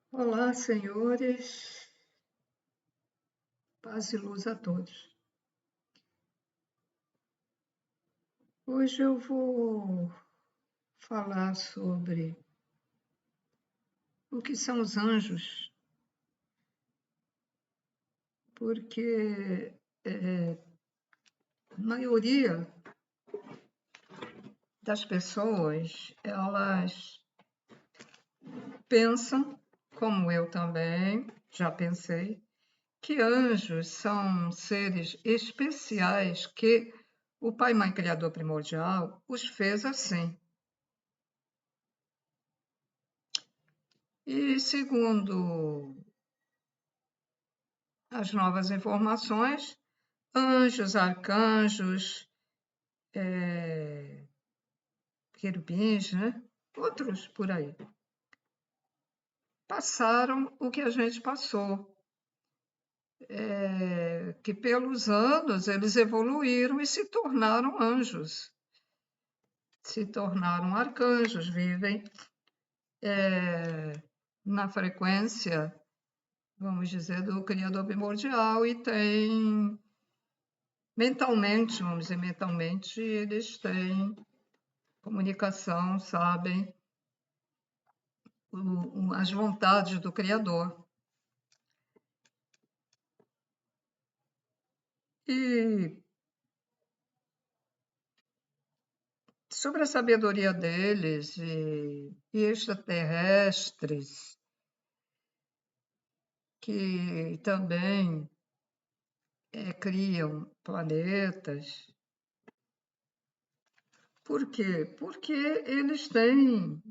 Olá, senhores, paz e luz a todos. Hoje eu vou falar sobre o que são os anjos, porque a maioria das pessoas, elas pensam, como eu também já pensei, que anjos são seres especiais que o Pai Mãe Criador Primordial os fez assim. E segundo as novas informações, anjos, arcanjos, querubins, né? Outros por aí, passaram o que a gente passou, que pelos anos eles evoluíram e se tornaram anjos, se tornaram arcanjos, vivem na frequência, vamos dizer, do Criador primordial e têm mentalmente, vamos dizer, mentalmente, eles têm comunicação, sabem as vontades do Criador. E sobre a sabedoria deles e extraterrestres, que também criam planetas. Por quê? Porque eles têm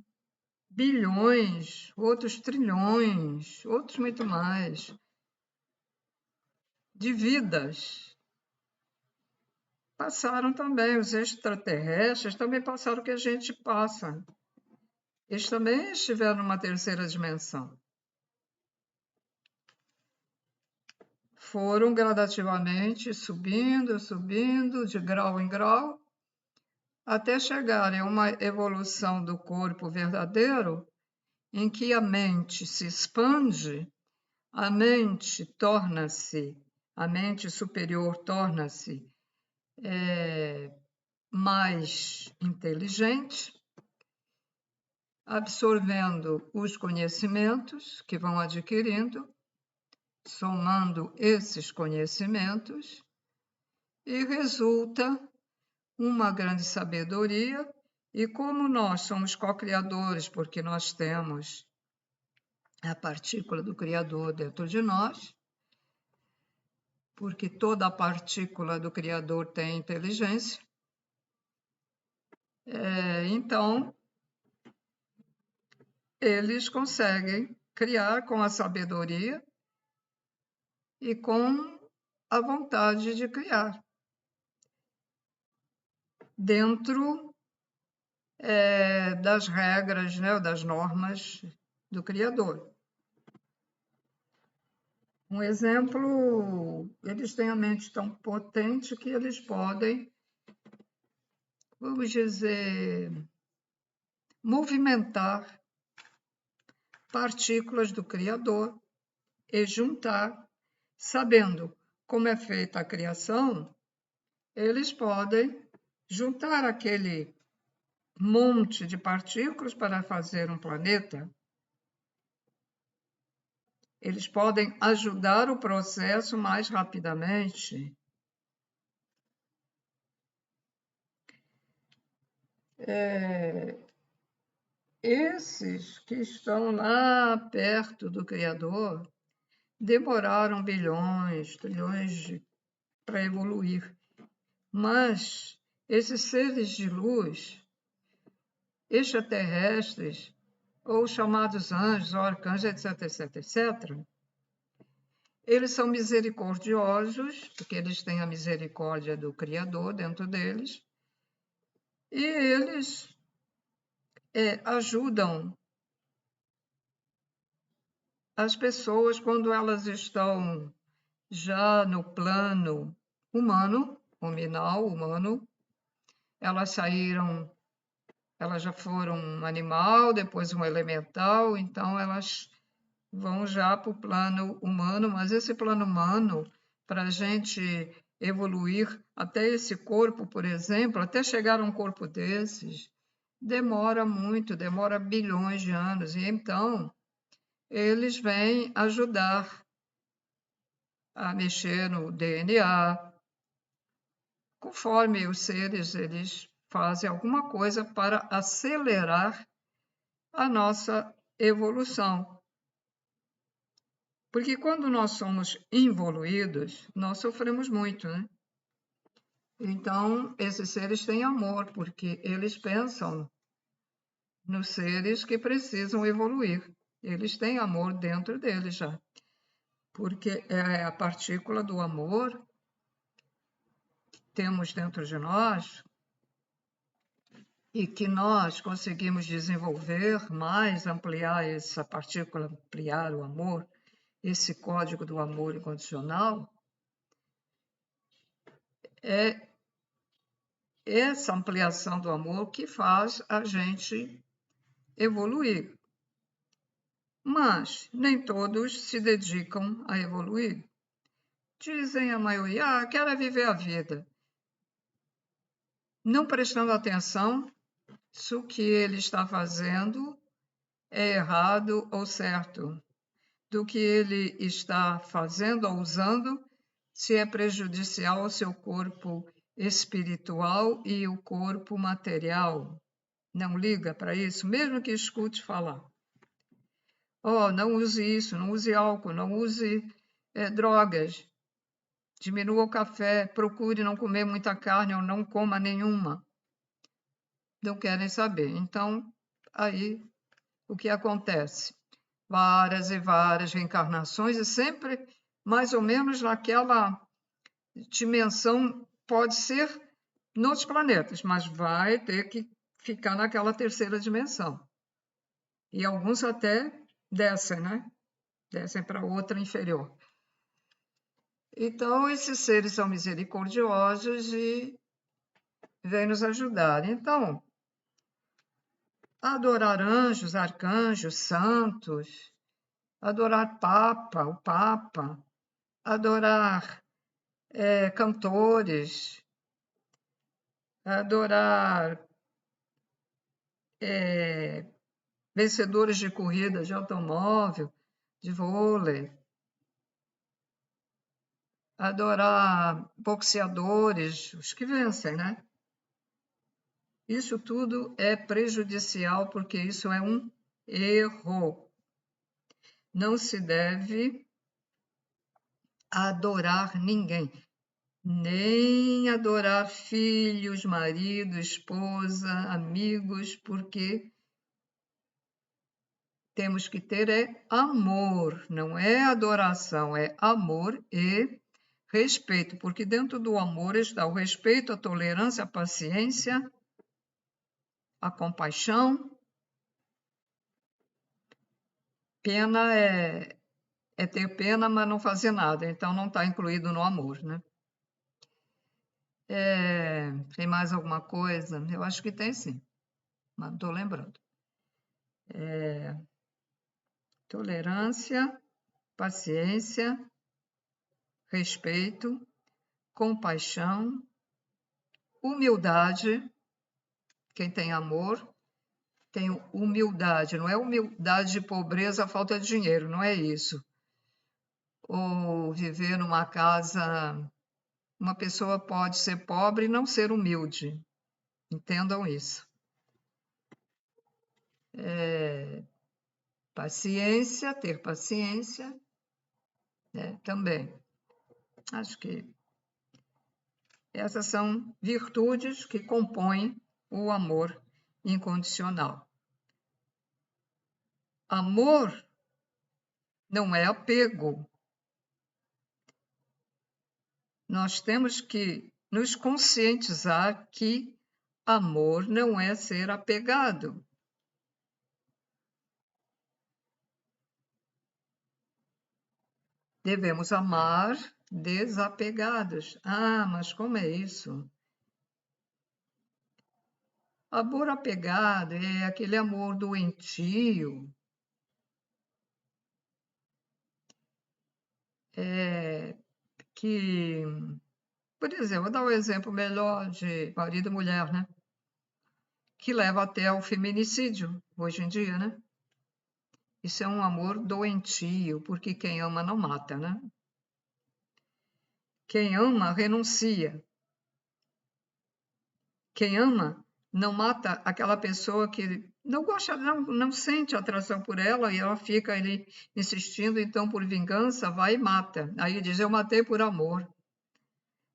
bilhões, outros trilhões, outros muito mais, de vidas. Passaram também, os extraterrestres também passaram o que a gente passa. Eles também estiveram numa terceira dimensão. Foram gradativamente subindo, subindo, de grau em grau, até chegarem a uma evolução do corpo verdadeiro, em que a mente se expande, a mente superior torna-se mais inteligente, absorvendo os conhecimentos que vão adquirindo, somando esses conhecimentos, e resulta uma grande sabedoria. E como nós somos co-criadores, porque nós temos a partícula do Criador dentro de nós, porque toda a partícula do Criador tem inteligência, então eles conseguem criar com a sabedoria e com a vontade de criar, dentro das regras, né, das normas do Criador. Um exemplo, eles têm a mente tão potente que eles podem, vamos dizer, movimentar partículas do Criador e juntar, sabendo como é feita a criação, eles podem juntar aquele monte de partículas para fazer um planeta. Eles podem ajudar o processo mais rapidamente. Esses que estão lá perto do Criador demoraram bilhões, trilhões para evoluir. Mas esses seres de luz, extraterrestres, ou chamados anjos, ou arcanjos, etc., etc., etc., eles são misericordiosos, porque eles têm a misericórdia do Criador dentro deles, e eles ajudam as pessoas quando elas estão já no plano humano, nominal, humano. Elas já foram um animal, depois um elemental, então elas vão já para o plano humano, mas esse plano humano, para a gente evoluir até esse corpo, por exemplo, até chegar a um corpo desses, demora muito, demora bilhões de anos. E então, eles vêm ajudar a mexer no DNA, conforme os seres eles fazem alguma coisa para acelerar a nossa evolução. Porque quando nós somos involuídos, nós sofremos muito, né? Então, esses seres têm amor, porque eles pensam nos seres que precisam evoluir. Eles têm amor dentro deles já, porque é a partícula do amor que temos dentro de nós e que nós conseguimos desenvolver mais, ampliar essa partícula, ampliar o amor, esse código do amor incondicional, é essa ampliação do amor que faz a gente evoluir. Mas nem todos se dedicam a evoluir. Dizem a maioria, quero viver a vida, não prestando atenção se o que ele está fazendo é errado ou certo, do que ele está fazendo ou usando, se é prejudicial ao seu corpo espiritual e o corpo material. Não liga para isso, mesmo que escute falar. Oh, não use isso, não use álcool, não use drogas, diminua o café, procure não comer muita carne ou não coma nenhuma. Não querem saber. Então, aí, o que acontece? Várias e várias reencarnações e sempre mais ou menos naquela dimensão, pode ser nos planetas, mas vai ter que ficar naquela terceira dimensão. E alguns até descem, né? Descem para outra inferior. Então, esses seres são misericordiosos e vêm nos ajudar. Então, adorar anjos, arcanjos, santos, adorar o Papa, adorar cantores, adorar vencedores de corridas de automóvel, de vôlei, adorar boxeadores, os que vencem, né? Isso tudo é prejudicial porque isso é um erro. Não se deve adorar ninguém, nem adorar filhos, marido, esposa, amigos, porque temos que ter amor, não é adoração, é amor e respeito, porque dentro do amor está o respeito, a tolerância, a paciência, a compaixão. Pena é ter pena, mas não fazer nada, então não está incluído no amor, né? Tem mais alguma coisa? Eu acho que tem sim, mas não estou lembrando. Tolerância, paciência, respeito, compaixão, humildade. Quem tem amor tem humildade, não é humildade de pobreza, falta de dinheiro, não é isso. Ou viver numa casa, uma pessoa pode ser pobre e não ser humilde. Entendam isso. Paciência, ter paciência, né, também. Acho que essas são virtudes que compõem o amor incondicional. Amor não é apego. Nós temos que nos conscientizar que amor não é ser apegado. Devemos amar desapegados. Ah, mas como é isso? Amor apegado é aquele amor doentio, que, por exemplo, vou dar um exemplo melhor de marido e mulher, né? Que leva até ao feminicídio hoje em dia, né? Isso é um amor doentio, porque quem ama não mata, né? Quem ama renuncia. Quem ama não mata aquela pessoa que não gosta, não sente atração por ela e ela fica ali insistindo, então por vingança vai e mata. Aí diz: eu matei por amor.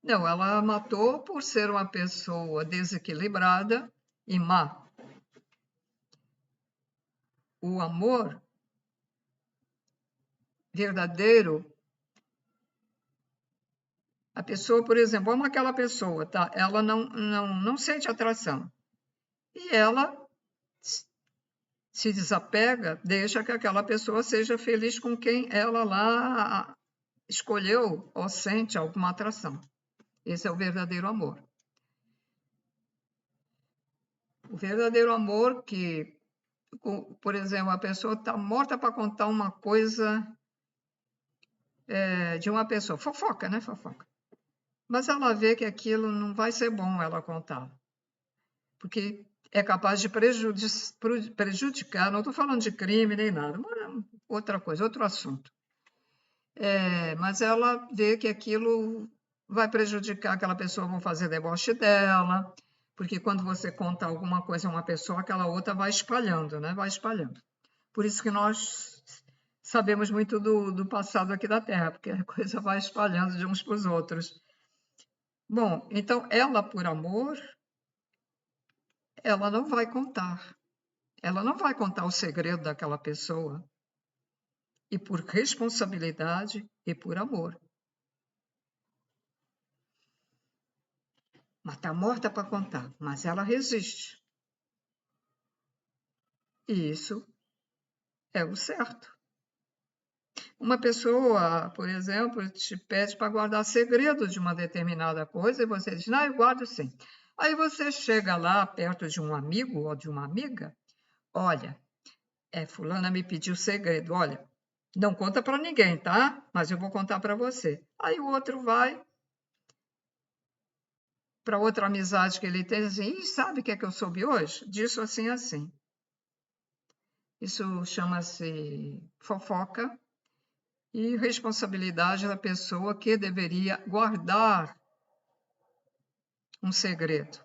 Não, ela matou por ser uma pessoa desequilibrada e má. O amor verdadeiro, a pessoa, por exemplo, ama aquela pessoa, tá? Ela não sente atração. E ela se desapega, deixa que aquela pessoa seja feliz com quem ela lá escolheu ou sente alguma atração. Esse é o verdadeiro amor. O verdadeiro amor que, por exemplo, a pessoa está morta para contar uma coisa de uma pessoa, fofoca, né? Fofoca. Mas ela vê que aquilo não vai ser bom ela contar, porque é capaz de prejudicar, não estou falando de crime nem nada, mas outra coisa, outro assunto. Mas ela vê que aquilo vai prejudicar aquela pessoa, vão fazer deboche dela, porque quando você conta alguma coisa a uma pessoa, aquela outra vai espalhando, né? Vai espalhando. Por isso que nós sabemos muito do passado aqui da Terra, porque a coisa vai espalhando de uns para os outros. Bom, então ela, por amor, ela não vai contar. Ela não vai contar o segredo daquela pessoa. E por responsabilidade e por amor. Mas está morta para contar, mas ela resiste. E isso é o certo. Uma pessoa, por exemplo, te pede para guardar segredo de uma determinada coisa e você diz: não, eu guardo sim. Aí você chega lá perto de um amigo ou de uma amiga: olha, fulana me pediu segredo, olha, não conta para ninguém, tá? Mas eu vou contar para você. Aí o outro vai para outra amizade que ele tem assim: e sabe o que é que eu soube hoje? Disso assim, assim. Isso chama-se fofoca e responsabilidade da pessoa que deveria guardar um segredo.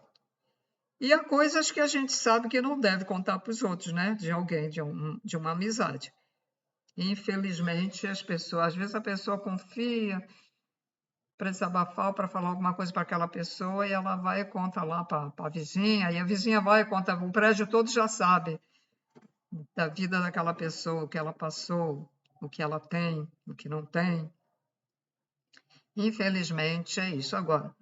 E há coisas que a gente sabe que não deve contar para os outros, né? De alguém, de uma amizade. Infelizmente, as pessoas, às vezes a pessoa confia para desabafar, para falar alguma coisa para aquela pessoa e ela vai e conta lá para a vizinha, e a vizinha vai e conta, o prédio todo já sabe da vida daquela pessoa, o que ela passou, o que ela tem, o que não tem. Infelizmente, é isso. Agora,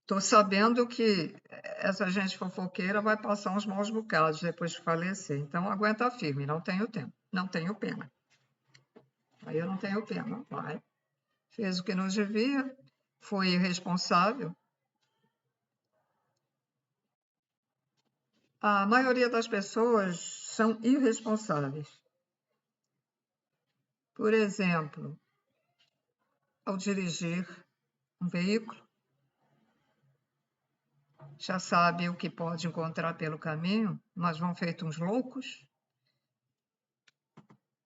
estou sabendo que essa gente fofoqueira vai passar uns maus bocados depois de falecer. Então, aguenta firme, não tenho tempo, não tenho pena. Aí eu não tenho pena. Vai, fez o que não devia, foi irresponsável. A maioria das pessoas são irresponsáveis. Por exemplo, ao dirigir um veículo, já sabe o que pode encontrar pelo caminho, mas vão feito uns loucos,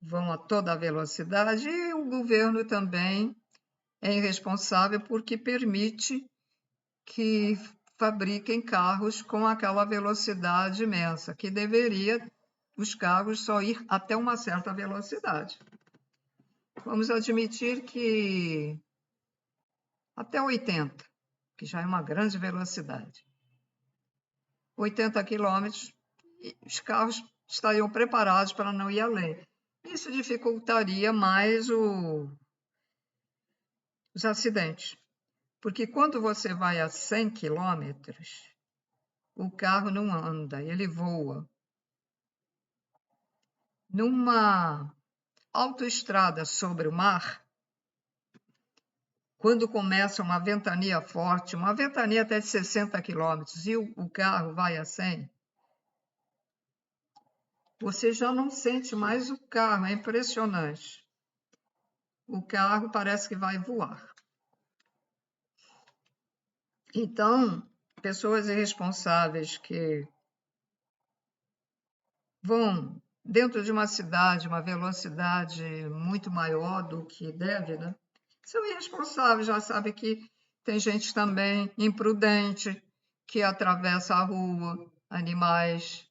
vão a toda a velocidade, e o governo também é irresponsável porque permite que fabriquem carros com aquela velocidade imensa, que deveria os carros só ir até uma certa velocidade. Vamos admitir que até 80, que já é uma grande velocidade. 80 quilômetros, os carros estariam preparados para não ir além. Isso dificultaria mais os acidentes. Porque quando você vai a 100 quilômetros, o carro não anda, ele voa. Numa autoestrada sobre o mar, quando começa uma ventania forte, uma ventania até de 60 quilômetros, e o carro vai a 100, você já não sente mais o carro, é impressionante. o carro parece que vai voar. Então, pessoas irresponsáveis que vão dentro de uma cidade, uma velocidade muito maior do que deve, né? São irresponsáveis, já sabe que tem gente também imprudente que atravessa a rua, animais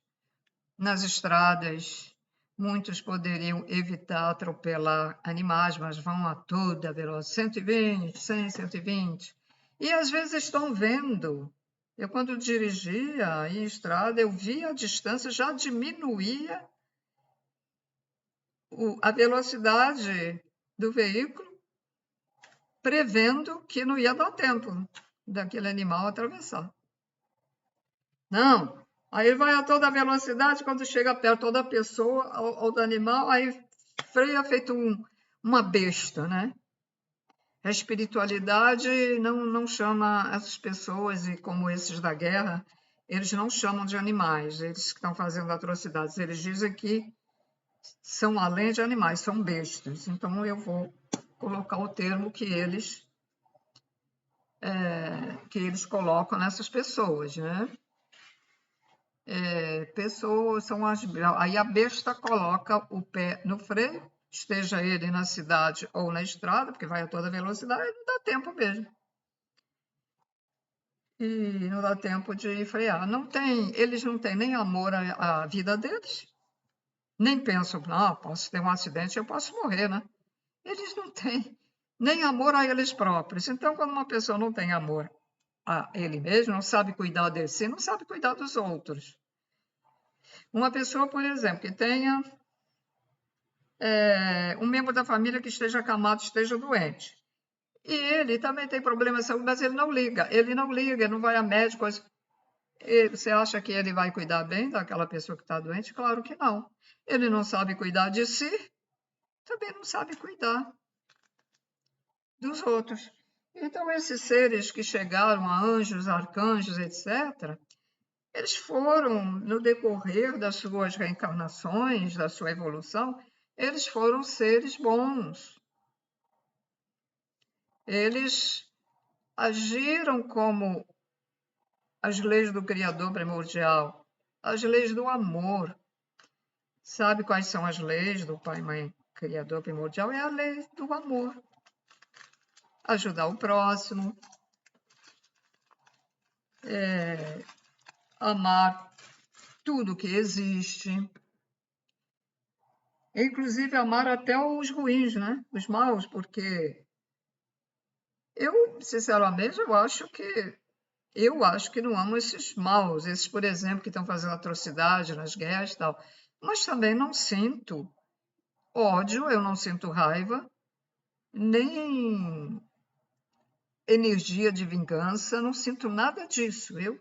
nas estradas. Muitos poderiam evitar atropelar animais, mas vão a toda velocidade, 120, 100, 120. E às vezes estão vendo. Eu, quando dirigia em estrada, eu via a distância, já diminuía a velocidade do veículo, prevendo que não ia dar tempo daquele animal atravessar. Não, aí vai a toda velocidade, quando chega perto da pessoa ou do animal, aí freia feito uma besta, né? A espiritualidade não chama essas pessoas, e como esses da guerra, eles não chamam de animais, eles que estão fazendo atrocidades, eles dizem que são além de animais, são bestas. Então eu vou colocar o termo que eles colocam nessas pessoas, né? Pessoas são as. Aí a besta coloca o pé no freio, esteja ele na cidade ou na estrada, porque vai a toda velocidade, não dá tempo mesmo. E não dá tempo de frear. Eles não têm nem amor à vida deles, nem pensam, não, posso ter um acidente, eu posso morrer, né? Eles não têm nem amor a eles próprios. Então, quando uma pessoa não tem amor a ele mesmo, não sabe cuidar de si, não sabe cuidar dos outros. Uma pessoa, por exemplo, que tenha um membro da família que esteja acamado, esteja doente. E ele também tem problema de saúde, mas ele não liga, ele não vai a médico. Você acha que ele vai cuidar bem daquela pessoa que está doente? Claro que não. Ele não sabe cuidar de si, também não sabe cuidar dos outros. Então, esses seres que chegaram a anjos, arcanjos, etc., eles foram, no decorrer das suas reencarnações, da sua evolução, eles foram seres bons. Eles agiram como as leis do Criador primordial, as leis do amor. Sabe quais são as leis do Pai, Mãe, Criador primordial? É a lei do amor. Ajudar o próximo, amar tudo que existe, inclusive amar até os ruins, né? Os maus, porque eu, sinceramente, eu acho que não amo esses maus, esses, por exemplo, que estão fazendo atrocidade nas guerras e tal. Mas também não sinto ódio, eu não sinto raiva, nem energia de vingança, não sinto nada disso. Eu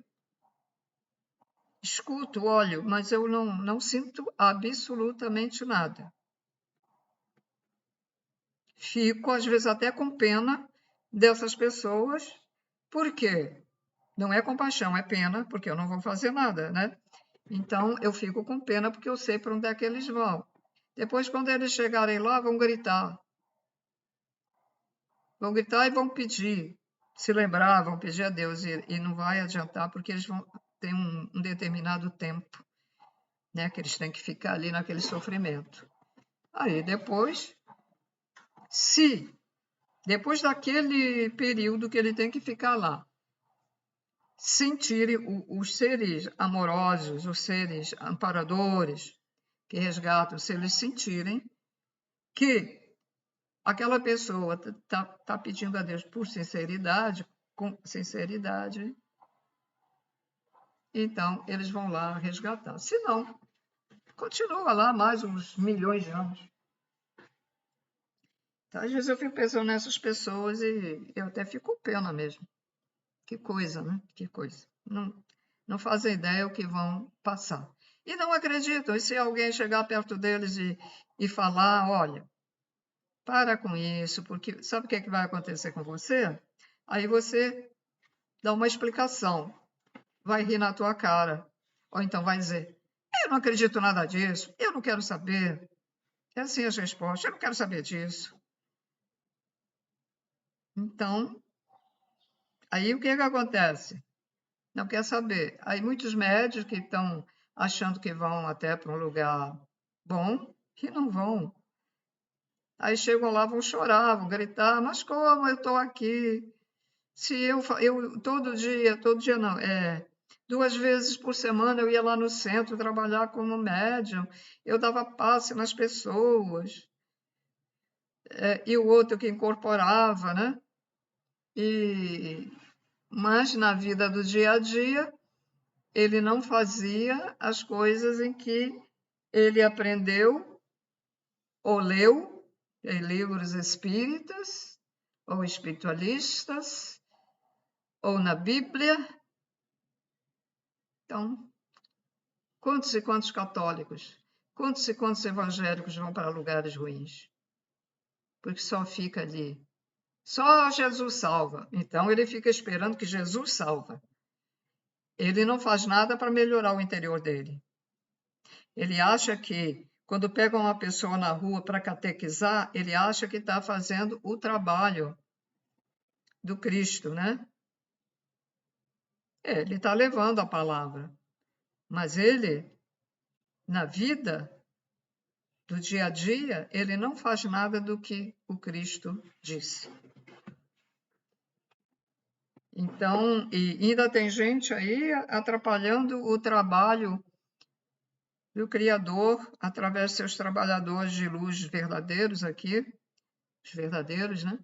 escuto, olho, mas eu não sinto absolutamente nada. Fico, às vezes, até com pena dessas pessoas. Por quê? Não é compaixão, é pena, porque eu não vou fazer nada, né? Então, eu fico com pena porque eu sei para onde é que eles vão. Depois, quando eles chegarem lá, vão gritar. Vão gritar e vão pedir. Se lembrar, vão pedir a Deus. E não vai adiantar, porque eles vão ter um determinado tempo, né? Que eles têm que ficar ali naquele sofrimento. Aí, depois, se depois daquele período que ele tem que ficar lá, sentirem os seres amorosos, os seres amparadores que resgatam, se eles sentirem que aquela pessoa está pedindo a Deus por sinceridade, com sinceridade, então eles vão lá resgatar. Se não, continua lá mais uns milhões de anos. Então, às vezes eu fico pensando nessas pessoas e eu até fico com pena mesmo. Que coisa, né? Que coisa. Não fazem ideia o que vão passar. E não acreditam. E se alguém chegar perto deles e falar, olha, para com isso, porque sabe o que vai acontecer com você? Aí você dá uma explicação, vai rir na tua cara, ou então vai dizer, eu não acredito nada disso, eu não quero saber. É assim as respostas, eu não quero saber disso. Então, aí o que acontece? Não quer saber. Aí muitos médios que estão achando que vão até para um lugar bom, que não vão. Aí chegam lá, vão chorar, vão gritar, mas como eu estou aqui? Se eu todo dia não, 2 vezes por semana eu ia lá no centro trabalhar como médium, eu dava passe nas pessoas, e o outro que incorporava, né? Mas na vida do dia a dia, ele não fazia as coisas em que ele aprendeu ou leu em livros espíritas ou espiritualistas ou na Bíblia. Então, quantos e quantos católicos, quantos e quantos evangélicos vão para lugares ruins? Porque só fica ali. Só Jesus salva. Então ele fica esperando que Jesus salva. Ele não faz nada para melhorar o interior dele. Ele acha que, quando pega uma pessoa na rua para catequizar, ele acha que está fazendo o trabalho do Cristo, né? Ele está levando a palavra. Mas ele, na vida do dia a dia, ele não faz nada do que o Cristo disse. Então, e ainda tem gente aí atrapalhando o trabalho do Criador através de seus trabalhadores de luz verdadeiros aqui, os verdadeiros, né?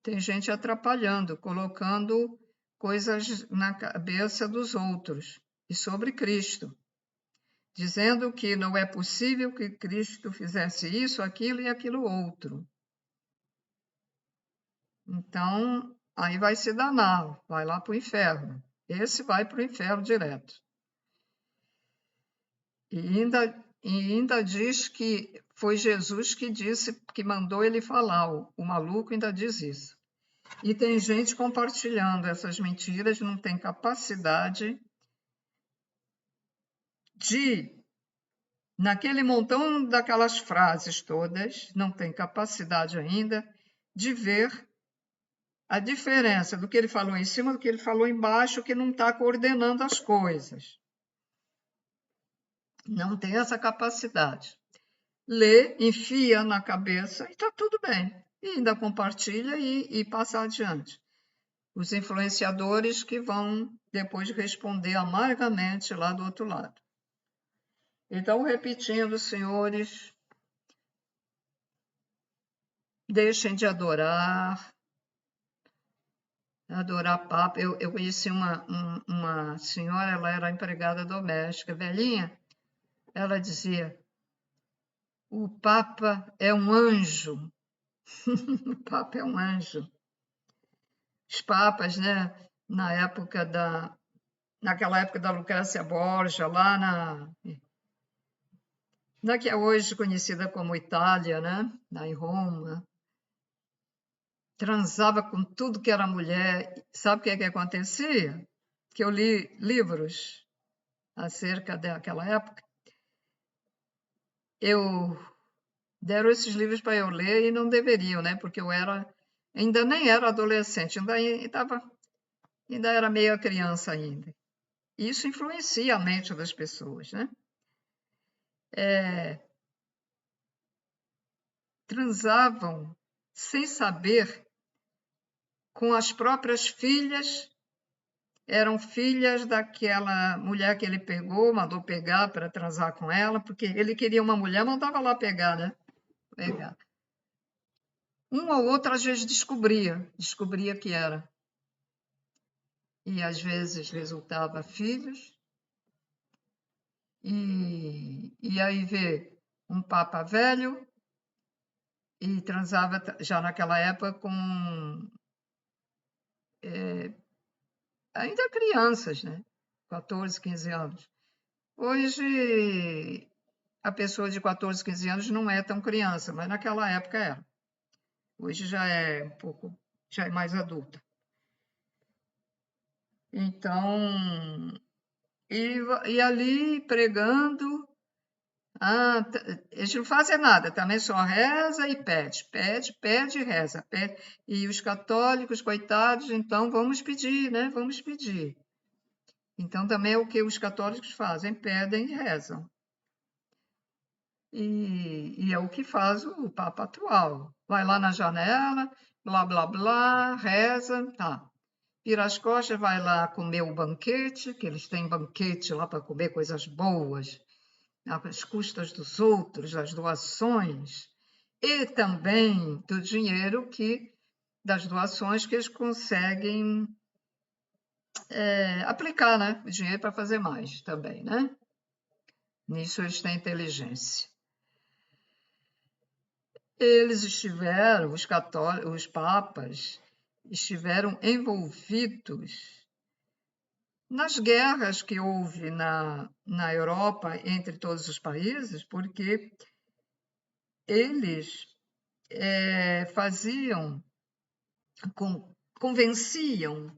Tem gente atrapalhando, colocando coisas na cabeça dos outros e sobre Cristo, dizendo que não é possível que Cristo fizesse isso, aquilo e aquilo outro. Então, aí vai se danar, vai lá para o inferno. Esse vai para o inferno direto. E ainda diz que foi Jesus que disse, que mandou ele falar. O maluco ainda diz isso. E tem gente compartilhando essas mentiras, não tem capacidade de, naquele montão daquelas frases todas, não tem capacidade ainda de ver a diferença do que ele falou em cima do que ele falou embaixo, que não está coordenando as coisas. Não tem essa capacidade. Lê, enfia na cabeça e está tudo bem. E ainda compartilha e passa adiante. Os influenciadores que vão depois responder amargamente lá do outro lado. Então, repetindo, senhores, deixem de adorar Papa. Eu conheci uma senhora, ela era empregada doméstica, velhinha. Ela dizia: o Papa é um anjo. O Papa é um anjo. Os papas, né, naquela época da Lucrécia Borgia, lá na que é hoje conhecida como Itália, né, lá em Roma, transava com tudo que era mulher. Sabe o que acontecia? Que eu li livros acerca daquela época. Deram esses livros para eu ler e não deveriam, né? Porque eu ainda nem era adolescente, ainda era meio criança ainda. Isso influencia a mente das pessoas, né? Transavam sem saber com as próprias filhas, eram filhas daquela mulher que ele pegou, mandou pegar para transar com ela, porque ele queria uma mulher, mandava lá pegar, né? Pegar. Um ou outro às vezes descobria que era. E às vezes resultava filhos. E aí vê um papa velho e transava já naquela época com ainda crianças, né? 14, 15 anos. Hoje, a pessoa de 14, 15 anos não é tão criança, mas naquela época era. Hoje já é mais adulta. Então, e ali pregando Eles não fazem nada, também só reza e pede, pede e reza. Pede. E os católicos, coitados, então vamos pedir, né? Vamos pedir. Então também é o que os católicos fazem, pedem e rezam. E é o que faz o Papa atual. Vai lá na janela, blá, blá, blá, reza, tá. Vira as costas, vai lá comer o banquete, que eles têm banquete lá para comer coisas boas, às custas dos outros, das doações, e também do dinheiro das doações que eles conseguem aplicar, né? O dinheiro para fazer mais também, né? Nisso eles têm inteligência. Eles estiveram, os católicos, os papas, estiveram envolvidos nas guerras que houve na Europa entre todos os países, porque eles convenciam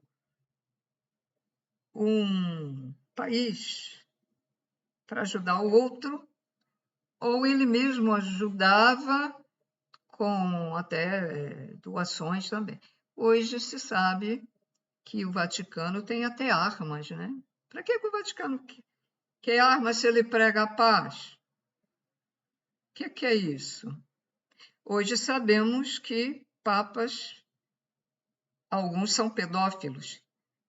um país para ajudar o outro, ou ele mesmo ajudava com até doações também. Hoje se sabe que o Vaticano tem até armas, né? Para que o Vaticano quer armas se ele prega a paz? O que é isso? Hoje sabemos que papas, alguns são pedófilos,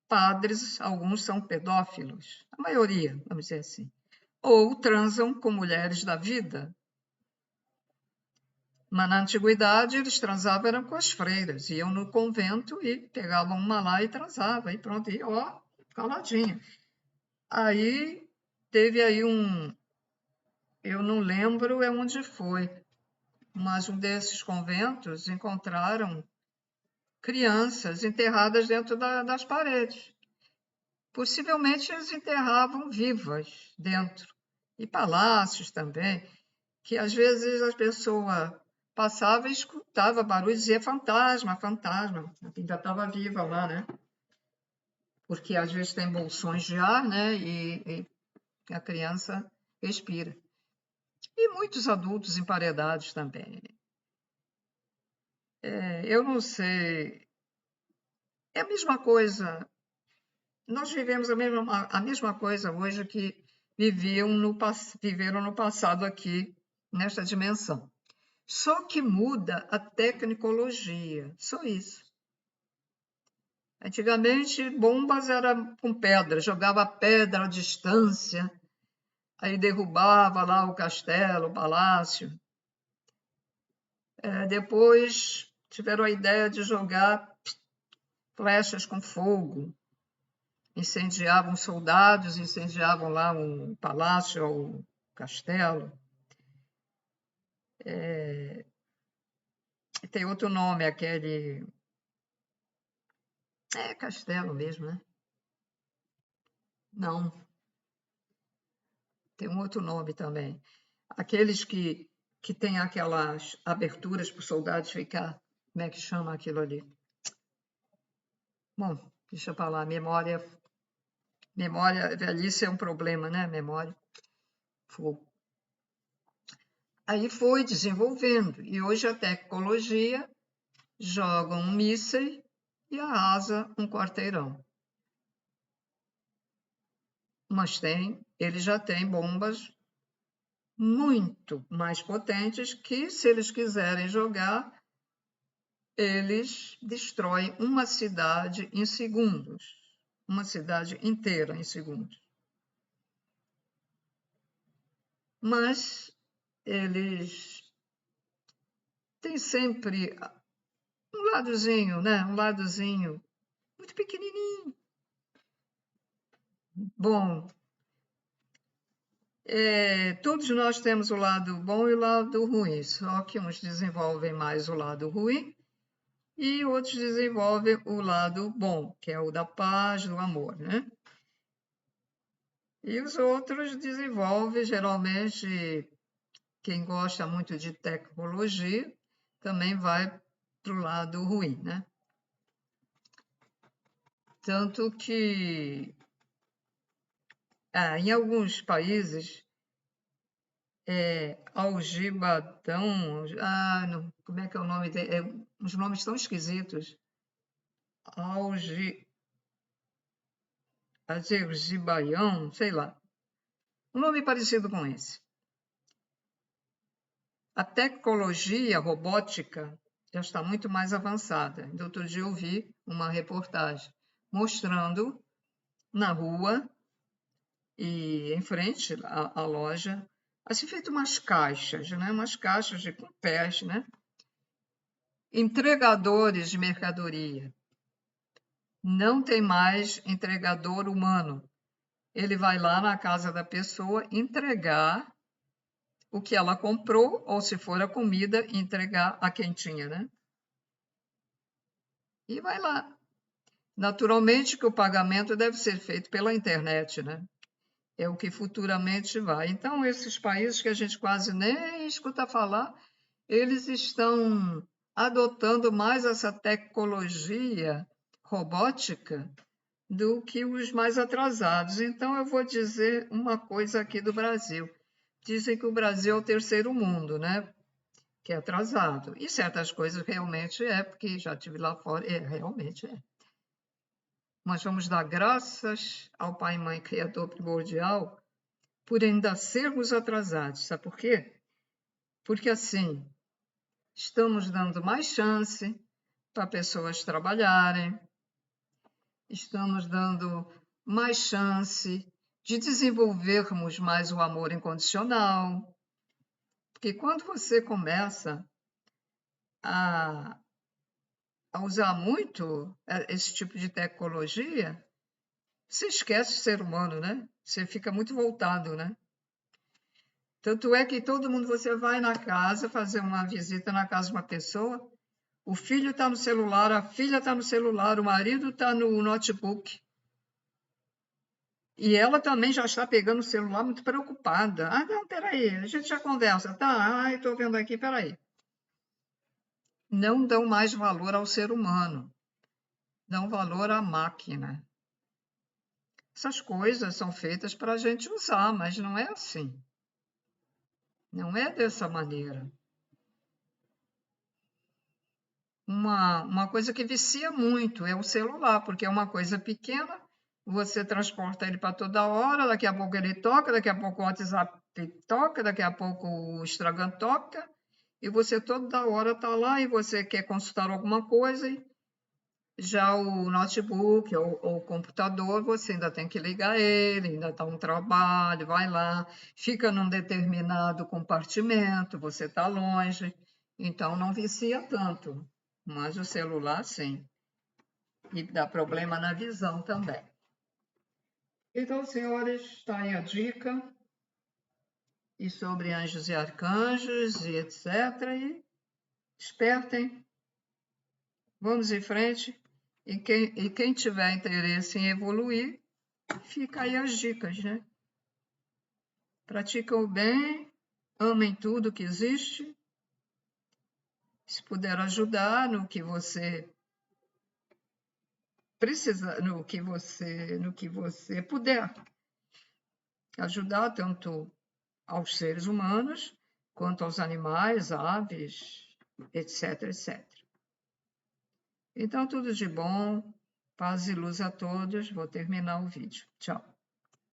padres, alguns são pedófilos, a maioria, vamos dizer assim, ou transam com mulheres da vida. Mas na antiguidade eles transavam eram com as freiras, iam no convento e pegavam uma lá e transavam, e pronto, e ó, caladinha. Aí teve aí eu não lembro onde foi, mas um desses conventos encontraram crianças enterradas dentro das paredes. Possivelmente eles enterravam vivas dentro. E palácios também, que às vezes a pessoa passava e escutava barulho e dizia fantasma, fantasma. Ainda estava viva lá, né? Porque às vezes tem bolsões de ar, né? E a criança respira. E muitos adultos emparedados também. Eu não sei. É a mesma coisa. Nós vivemos a mesma coisa hoje que viveram no passado aqui, nesta dimensão. Só que muda a tecnologia, só isso. Antigamente, bombas eram com pedra, jogava pedra à distância, aí derrubava lá o castelo, o palácio. Depois tiveram a ideia de jogar flechas com fogo, incendiavam soldados, incendiavam lá um palácio ou um castelo. Tem outro nome, aquele... É castelo mesmo, né? Não, tem um outro nome também. Aqueles que têm aquelas aberturas para os soldados ficar... Como é que chama aquilo ali? Bom, deixa para lá, memória, velhice é um problema, né? Memória, fogo. Aí foi desenvolvendo, e hoje a tecnologia joga um míssil e arrasa um quarteirão. Mas ele já tem bombas muito mais potentes que, se eles quiserem jogar, eles destroem uma cidade em segundos, uma cidade inteira em segundos. Mas eles têm sempre um ladozinho, né? Um ladozinho muito pequenininho. Bom, todos nós temos o lado bom e o lado ruim, só que uns desenvolvem mais o lado ruim e outros desenvolvem o lado bom, que é o da paz, do amor, né? E os outros desenvolvem, geralmente, quem gosta muito de tecnologia, também vai para o lado ruim, né? Tanto que, em alguns países, Algibadão. Não, como é que é o nome dele? Uns nomes tão esquisitos. Azerbaijão, sei lá. Um nome parecido com esse. A tecnologia robótica já está muito mais avançada. Outro dia eu vi uma reportagem mostrando na rua e em frente à loja, assim feito umas caixas, né? Umas caixas com pés, né? Entregadores de mercadoria. Não tem mais entregador humano. Ele vai lá na casa da pessoa entregar o que ela comprou, ou se for a comida, entregar a quentinha, né? E vai lá. Naturalmente que o pagamento deve ser feito pela internet, né? É o que futuramente vai. Então, esses países que a gente quase nem escuta falar, eles estão adotando mais essa tecnologia robótica do que os mais atrasados. Então, eu vou dizer uma coisa aqui do Brasil. Dizem que o Brasil é o terceiro mundo, né? Que é atrasado. E certas coisas realmente porque já estive lá fora, realmente é. Mas vamos dar graças ao Pai e Mãe Criador primordial por ainda sermos atrasados. Sabe por quê? Porque assim, estamos dando mais chance para pessoas trabalharem, estamos dando mais chance de desenvolvermos mais o amor incondicional. Porque quando você começa a usar muito esse tipo de tecnologia, você esquece o ser humano, né? Você fica muito voltado, né? Tanto é que todo mundo, você vai na casa, fazer uma visita na casa de uma pessoa, o filho está no celular, a filha está no celular, o marido está no notebook. E ela também já está pegando o celular muito preocupada. Não, peraí, a gente já conversa. Tá, estou vendo aqui, peraí. Não dão mais valor ao ser humano, dão valor à máquina. Essas coisas são feitas para a gente usar, mas não é assim. Não é dessa maneira. Uma coisa que vicia muito é o celular, porque é uma coisa pequena, você transporta ele para toda hora, daqui a pouco ele toca, daqui a pouco o WhatsApp toca, daqui a pouco o Instagram toca, e você toda hora está lá e você quer consultar alguma coisa, já o notebook ou o computador, você ainda tem que ligar ele, ainda está um trabalho, vai lá, fica num determinado compartimento, você está longe, então não vicia tanto. Mas o celular, sim. E dá problema na visão também. Então, senhores, está aí a dica. E sobre anjos e arcanjos e etc. E despertem. Vamos em frente. E quem tiver interesse em evoluir, fica aí as dicas, né? Praticam o bem, amem tudo que existe. Se puder ajudar no que você precisa, no que você puder ajudar, tanto aos seres humanos, quanto aos animais, aves, etc, etc. Então, tudo de bom, paz e luz a todos. Vou terminar o vídeo. Tchau.